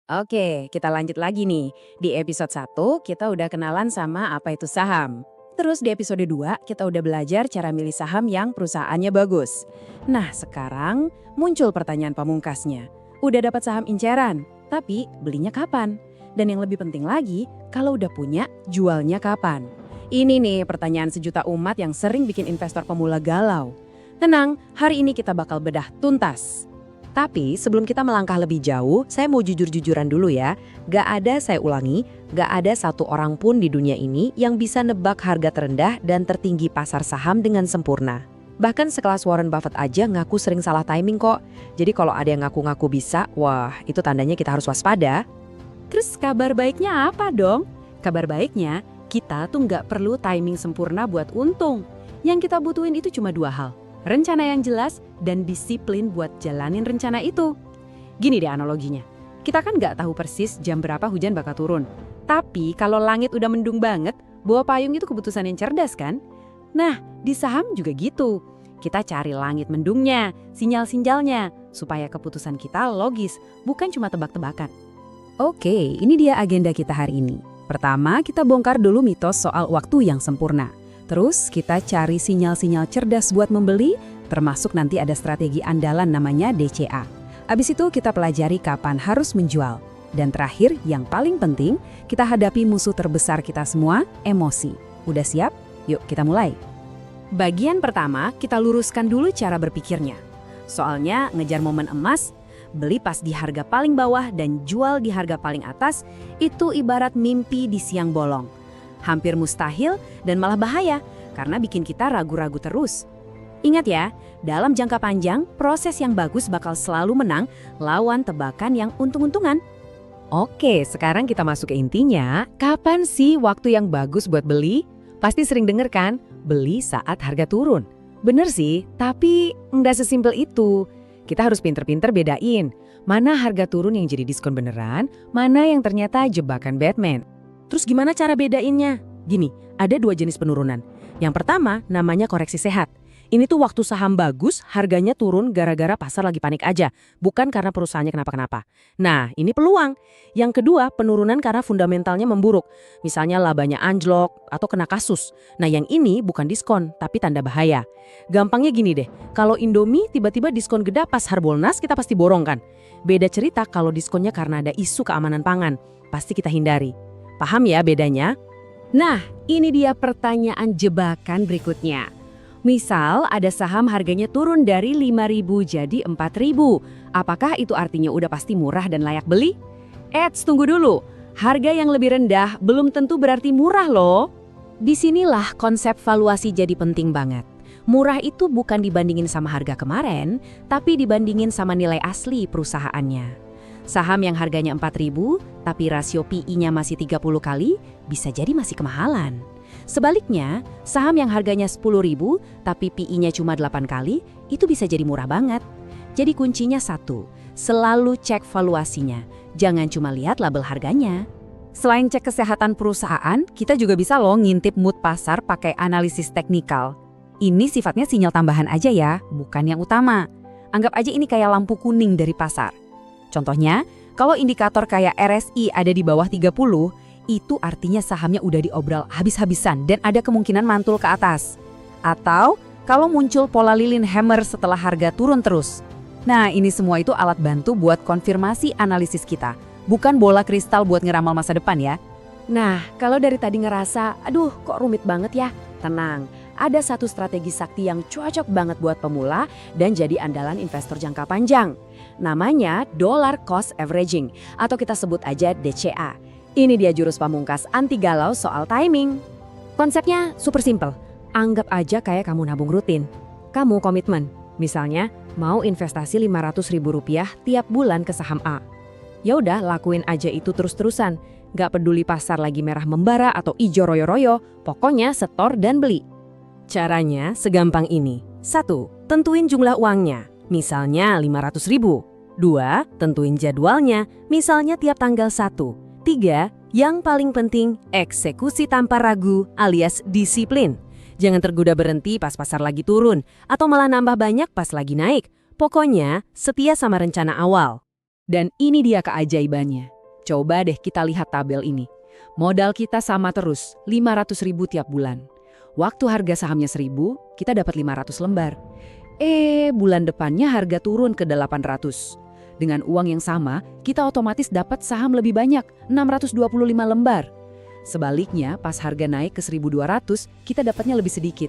Oke, kita lanjut lagi nih. Di episode 1 kita udah kenalan sama apa itu saham. Terus di episode 2 kita udah belajar cara milih saham yang perusahaannya bagus. Nah sekarang muncul pertanyaan pamungkasnya. Udah dapat saham inceran, tapi belinya kapan? Dan yang lebih penting lagi, kalau udah punya, jualnya kapan? Ini nih pertanyaan sejuta umat yang sering bikin investor pemula galau. Tenang, hari ini kita bakal bedah tuntas. Tapi sebelum kita melangkah lebih jauh, saya mau jujur-jujuran dulu ya. Saya ulangi, gak ada satu orang pun di dunia ini yang bisa nebak harga terendah dan tertinggi pasar saham dengan sempurna. Bahkan sekelas Warren Buffett aja ngaku sering salah timing kok. Jadi kalau ada yang ngaku-ngaku bisa, wah itu tandanya kita harus waspada. Terus kabar baiknya apa dong? Kabar baiknya, kita tuh nggak perlu timing sempurna buat untung. Yang kita butuhin itu cuma dua hal. Rencana yang jelas dan disiplin buat jalanin rencana itu. Gini deh analoginya, kita kan nggak tahu persis jam berapa hujan bakal turun. Tapi kalau langit udah mendung banget, bawa payung itu keputusan yang cerdas kan? Nah, di saham juga gitu. Kita cari langit mendungnya, sinyal-sinyalnya, supaya keputusan kita logis, bukan cuma tebak-tebakan. Oke, ini dia agenda kita hari ini. Pertama, kita bongkar dulu mitos soal waktu yang sempurna. Terus kita cari sinyal-sinyal cerdas buat membeli, termasuk nanti ada strategi andalan namanya DCA. Abis itu kita pelajari kapan harus menjual. Dan terakhir, yang paling penting, kita hadapi musuh terbesar kita semua, emosi. Udah siap? Yuk kita mulai. Bagian pertama, kita luruskan dulu cara berpikirnya. Soalnya ngejar momen emas, beli pas di harga paling bawah dan jual di harga paling atas, itu ibarat mimpi di siang bolong. Hampir mustahil dan malah bahaya karena bikin kita ragu-ragu terus. Ingat ya, dalam jangka panjang, proses yang bagus bakal selalu menang lawan tebakan yang untung-untungan. Oke, sekarang kita masuk ke intinya. Kapan sih waktu yang bagus buat beli? Pasti sering denger kan, beli saat harga turun. Bener sih, tapi nggak sesimpel itu. Kita harus pinter-pinter bedain mana harga turun yang jadi diskon beneran, mana yang ternyata jebakan Batman. Terus gimana cara bedainnya? Gini, ada dua jenis penurunan. Yang pertama namanya koreksi sehat. Ini tuh waktu saham bagus, harganya turun gara-gara pasar lagi panik aja, bukan karena perusahaannya kenapa-kenapa. Nah, ini peluang. Yang kedua, penurunan karena fundamentalnya memburuk. Misalnya labanya anjlok atau kena kasus. Nah, yang ini bukan diskon, tapi tanda bahaya. Gampangnya gini deh, kalau Indomie tiba-tiba diskon gede pas Harbolnas, kita pasti borong kan? Beda cerita kalau diskonnya karena ada isu keamanan pangan, pasti kita hindari. Paham ya bedanya? Nah, ini dia pertanyaan jebakan berikutnya. Misal ada saham harganya turun dari 5.000 jadi 4.000. Apakah itu artinya udah pasti murah dan layak beli? Tunggu dulu. Harga yang lebih rendah belum tentu berarti murah loh. Disinilah konsep valuasi jadi penting banget. Murah itu bukan dibandingin sama harga kemarin, tapi dibandingin sama nilai asli perusahaannya. Saham yang harganya 4.000, tapi rasio PI-nya masih 30 kali, bisa jadi masih kemahalan. Sebaliknya, saham yang harganya 10.000, tapi PI-nya cuma 8 kali, itu bisa jadi murah banget. Jadi kuncinya satu, selalu cek valuasinya. Jangan cuma lihat label harganya. Selain cek kesehatan perusahaan, kita juga bisa loh ngintip mood pasar pakai analisis teknikal. Ini sifatnya sinyal tambahan aja ya, bukan yang utama. Anggap aja ini kayak lampu kuning dari pasar. Contohnya, kalau indikator kayak RSI ada di bawah 30, itu artinya sahamnya udah diobral habis-habisan dan ada kemungkinan mantul ke atas. Atau kalau muncul pola lilin hammer setelah harga turun terus. Nah, ini semua itu alat bantu buat konfirmasi analisis kita, bukan bola kristal buat ngeramal masa depan ya. Nah, kalau dari tadi ngerasa, aduh kok rumit banget ya, tenang. Ada satu strategi sakti yang cocok banget buat pemula dan jadi andalan investor jangka panjang. Namanya dollar cost averaging atau kita sebut aja DCA. Ini dia jurus pamungkas anti galau soal timing. Konsepnya super simple. Anggap aja kayak kamu nabung rutin. Kamu komitmen, misalnya mau investasi Rp500.000 tiap bulan ke saham A. Ya udah lakuin aja itu terus-terusan. Gak peduli pasar lagi merah membara atau ijo royo-royo, pokoknya setor dan beli. Caranya segampang ini. 1. Tentuin jumlah uangnya, misalnya 500.000. 2. Tentuin jadwalnya, misalnya tiap tanggal 1. 3. Yang paling penting, eksekusi tanpa ragu alias disiplin. Jangan tergoda berhenti pas pasar lagi turun, atau malah nambah banyak pas lagi naik. Pokoknya, setia sama rencana awal. Dan ini dia keajaibannya. Coba deh kita lihat tabel ini. Modal kita sama terus, 500.000 tiap bulan. Waktu harga sahamnya 1.000, kita dapat 500 lembar. Bulan depannya harga turun ke 800. Dengan uang yang sama, kita otomatis dapat saham lebih banyak, 625 lembar. Sebaliknya, pas harga naik ke 1.200, kita dapatnya lebih sedikit.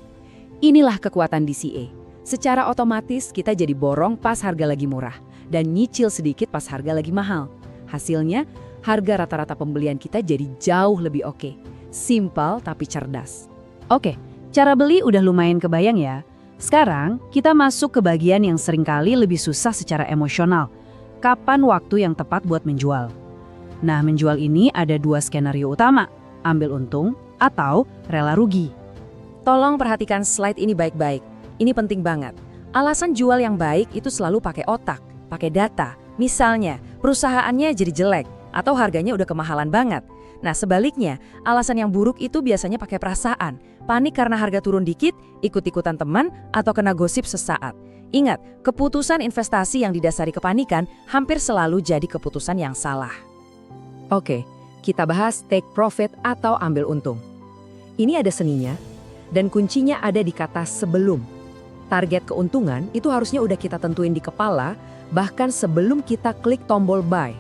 Inilah kekuatan DCA. Secara otomatis kita jadi borong pas harga lagi murah dan nyicil sedikit pas harga lagi mahal. Hasilnya, harga rata-rata pembelian kita jadi jauh lebih oke. Simpel tapi cerdas. Oke, cara beli udah lumayan kebayang ya. Sekarang kita masuk ke bagian yang seringkali lebih susah secara emosional. Kapan waktu yang tepat buat menjual? Nah, menjual ini ada 2 skenario utama. Ambil untung atau rela rugi. Tolong perhatikan slide ini baik-baik. Ini penting banget. Alasan jual yang baik itu selalu pakai otak, pakai data. Misalnya, perusahaannya jadi jelek atau harganya udah kemahalan banget. Nah, sebaliknya, alasan yang buruk itu biasanya pakai perasaan. Panik karena harga turun dikit, ikut-ikutan teman, atau kena gosip sesaat. Ingat, keputusan investasi yang didasari kepanikan hampir selalu jadi keputusan yang salah. Oke, kita bahas take profit atau ambil untung. Ini ada seninya, dan kuncinya ada di kata sebelum. Target keuntungan itu harusnya udah kita tentuin di kepala, bahkan sebelum kita klik tombol buy.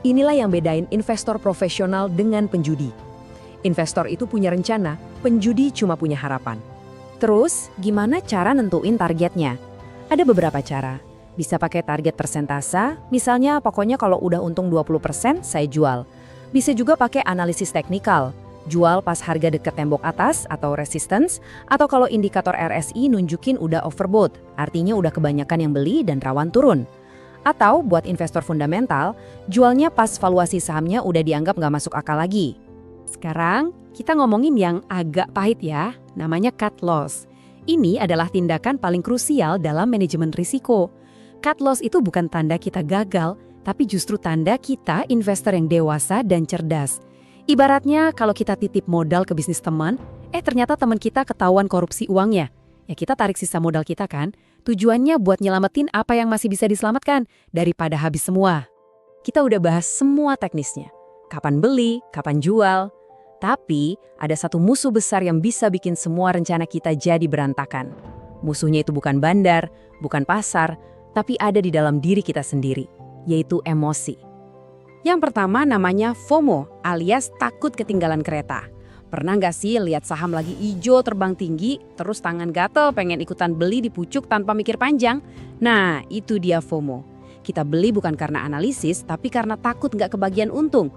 Inilah yang bedain investor profesional dengan penjudi. Investor itu punya rencana, penjudi cuma punya harapan. Terus, gimana cara nentuin targetnya? Ada beberapa cara. Bisa pakai target persentase, misalnya pokoknya kalau udah untung 20% saya jual. Bisa juga pakai analisis teknikal. Jual pas harga dekat tembok atas atau resistance, atau kalau indikator RSI nunjukin udah overbought, artinya udah kebanyakan yang beli dan rawan turun. Atau buat investor fundamental, jualnya pas valuasi sahamnya udah dianggap nggak masuk akal lagi. Sekarang kita ngomongin yang agak pahit ya, namanya cut loss. Ini adalah tindakan paling krusial dalam manajemen risiko. Cut loss itu bukan tanda kita gagal, tapi justru tanda kita investor yang dewasa dan cerdas. Ibaratnya kalau kita titip modal ke bisnis teman, ternyata teman kita ketahuan korupsi uangnya. Ya kita tarik sisa modal kita kan, tujuannya buat nyelamatin apa yang masih bisa diselamatkan daripada habis semua. Kita udah bahas semua teknisnya. Kapan beli, kapan jual. Tapi ada satu musuh besar yang bisa bikin semua rencana kita jadi berantakan. Musuhnya itu bukan bandar, bukan pasar, tapi ada di dalam diri kita sendiri, yaitu emosi. Yang pertama namanya FOMO alias takut ketinggalan kereta. Pernah nggak sih lihat saham lagi hijau terbang tinggi, terus tangan gatel pengen ikutan beli di pucuk tanpa mikir panjang? Nah, itu dia FOMO. Kita beli bukan karena analisis, tapi karena takut nggak kebagian untung.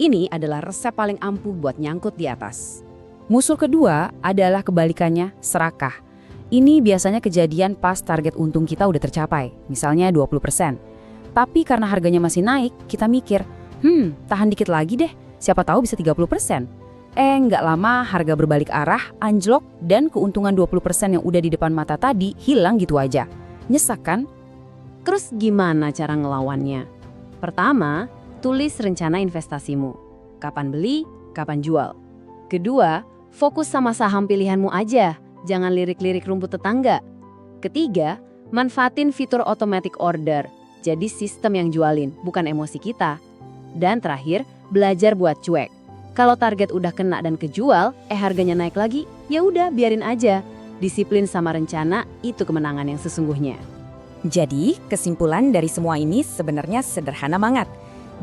Ini adalah resep paling ampuh buat nyangkut di atas. Musuh kedua adalah kebalikannya, serakah. Ini biasanya kejadian pas target untung kita udah tercapai, misalnya 20%. Tapi karena harganya masih naik, kita mikir, tahan dikit lagi deh, siapa tahu bisa 30%. Nggak lama harga berbalik arah, anjlok, dan keuntungan 20% yang udah di depan mata tadi hilang gitu aja. Nyesek kan? Terus gimana cara ngelawannya? Pertama, tulis rencana investasimu. Kapan beli, kapan jual. Kedua, fokus sama saham pilihanmu aja, jangan lirik-lirik rumput tetangga. Ketiga, manfaatin fitur automatic order. Jadi sistem yang jualin, bukan emosi kita. Dan terakhir, belajar buat cuek. Kalau target udah kena dan kejual, harganya naik lagi, ya udah biarin aja. Disiplin sama rencana itu kemenangan yang sesungguhnya. Jadi, kesimpulan dari semua ini sebenarnya sederhana banget.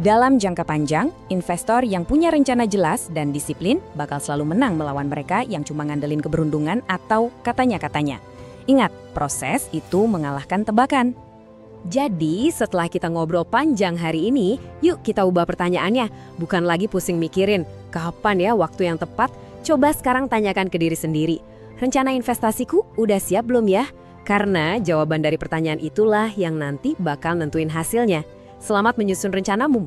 Dalam jangka panjang, investor yang punya rencana jelas dan disiplin bakal selalu menang melawan mereka yang cuma ngandelin keberuntungan atau katanya-katanya. Ingat, proses itu mengalahkan tebakan. Jadi, setelah kita ngobrol panjang hari ini, yuk kita ubah pertanyaannya. Bukan lagi pusing mikirin, kapan ya waktu yang tepat? Coba sekarang tanyakan ke diri sendiri. Rencana investasiku udah siap belum ya? Karena jawaban dari pertanyaan itulah yang nanti bakal nentuin hasilnya. Selamat menyusun rencanamu.